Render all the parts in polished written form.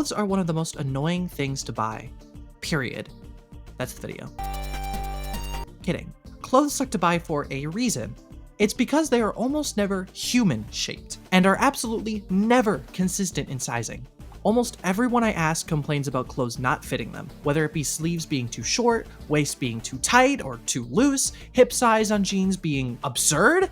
Clothes are one of the most annoying things to buy. Period. That's the video. Kidding. Clothes suck to buy for a reason. It's because they are almost never human-shaped, and are absolutely never consistent in sizing. Almost everyone I ask complains about clothes not fitting them, whether it be sleeves being too short, waist being too tight or too loose, hip size on jeans being absurd.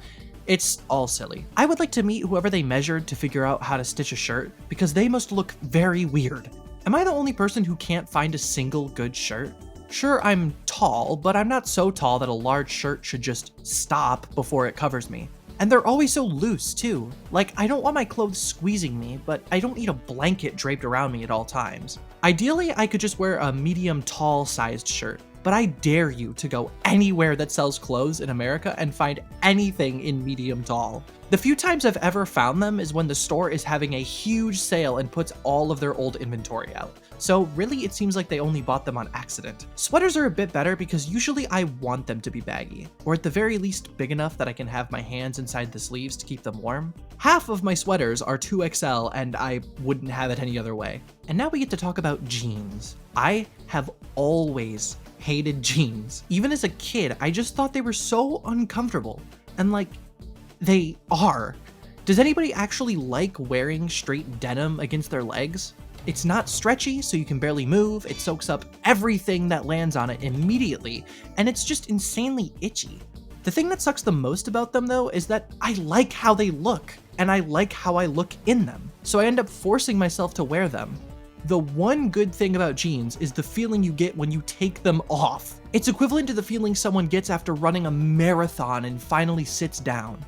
It's all silly. I would like to meet whoever they measured to figure out how to stitch a shirt, because they must look very weird. Am I the only person who can't find a single good shirt? Sure, I'm tall, but I'm not so tall that a large shirt should just stop before it covers me. And they're always so loose, too. Like, I don't want my clothes squeezing me, but I don't need a blanket draped around me at all times. Ideally, I could just wear a medium tall sized shirt, but I dare you to go anywhere that sells clothes in America and find anything in medium tall. The few times I've ever found them is when the store is having a huge sale and puts all of their old inventory out. So really, it seems like they only bought them on accident. Sweaters are a bit better because usually I want them to be baggy, or at the very least big enough that I can have my hands inside the sleeves to keep them warm. Half of my sweaters are 2XL and I wouldn't have it any other way. And now we get to talk about jeans. I have always hated jeans. Even as a kid, I just thought they were so uncomfortable. And like, they are. Does anybody actually like wearing straight denim against their legs? It's not stretchy, so you can barely move, it soaks up everything that lands on it immediately, and it's just insanely itchy. The thing that sucks the most about them though is that I like how they look, and I like how I look in them, so I end up forcing myself to wear them. The one good thing about jeans is the feeling you get when you take them off. It's equivalent to the feeling someone gets after running a marathon and finally sits down.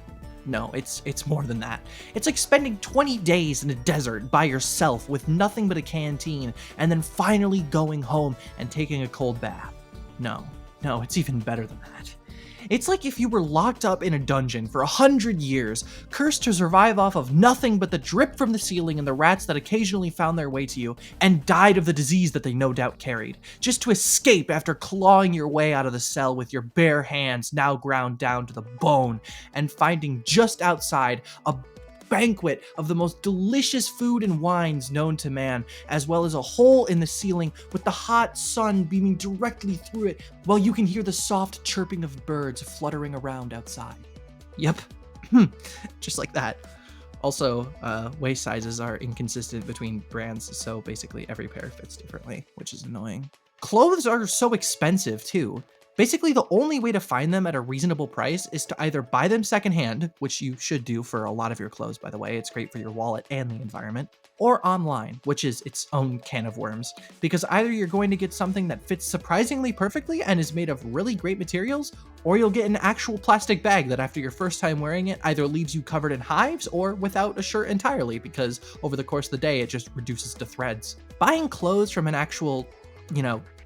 No, it's more than that. It's like spending 20 days in a desert by yourself with nothing but a canteen and then finally going home and taking a cold bath. No, it's even better than that. It's like if you were locked up in a dungeon for 100 years, cursed to survive off of nothing but the drip from the ceiling and the rats that occasionally found their way to you, and died of the disease that they no doubt carried, just to escape after clawing your way out of the cell with your bare hands now ground down to the bone, and finding just outside a banquet of the most delicious food and wines known to man, as well as a hole in the ceiling with the hot sun beaming directly through it, while you can hear the soft chirping of birds fluttering around outside. Yep, just like that. Also, waist sizes are inconsistent between brands, so basically every pair fits differently, which is annoying. Clothes are so expensive too. Basically, the only way to find them at a reasonable price is to either buy them secondhand, which you should do for a lot of your clothes, by the way, it's great for your wallet and the environment, or online, which is its own can of worms, because either you're going to get something that fits surprisingly perfectly and is made of really great materials, or you'll get an actual plastic bag that after your first time wearing it either leaves you covered in hives or without a shirt entirely, because over the course of the day it just reduces to threads. Buying clothes from an actual,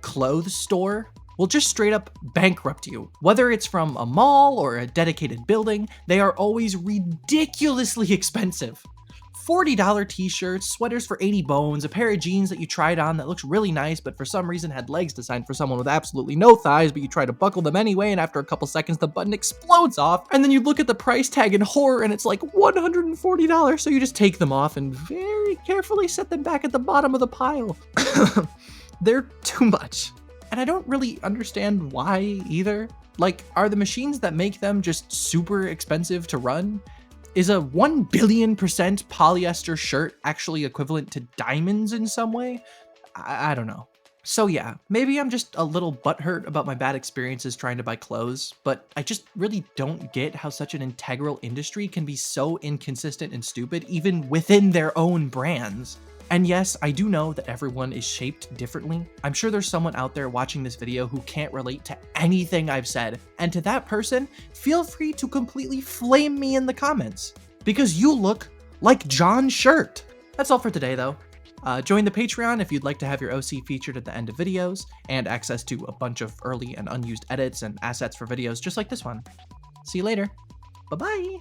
clothes store will just straight up bankrupt you. Whether it's from a mall or a dedicated building, they are always ridiculously expensive. $40 t-shirts, sweaters for 80 bones, a pair of jeans that you tried on that looks really nice but for some reason had legs designed for someone with absolutely no thighs, but you try to buckle them anyway and after a couple seconds the button explodes off, and then you look at the price tag in horror and it's like $140, so you just take them off and very carefully set them back at the bottom of the pile. They're too much. And I don't really understand why either. Like, are the machines that make them just super expensive to run? Is a 1 billion% polyester shirt actually equivalent to diamonds in some way? I don't know. So yeah, maybe I'm just a little butthurt about my bad experiences trying to buy clothes, but I just really don't get how such an integral industry can be so inconsistent and stupid even within their own brands. And yes, I do know that everyone is shaped differently. I'm sure there's someone out there watching this video who can't relate to anything I've said. And to that person, feel free to completely flame me in the comments, because you look like John's shirt. That's all for today though. Join the Patreon if you'd like to have your OC featured at the end of videos, and access to a bunch of early and unused edits and assets for videos just like this one. See you later. Bye-bye.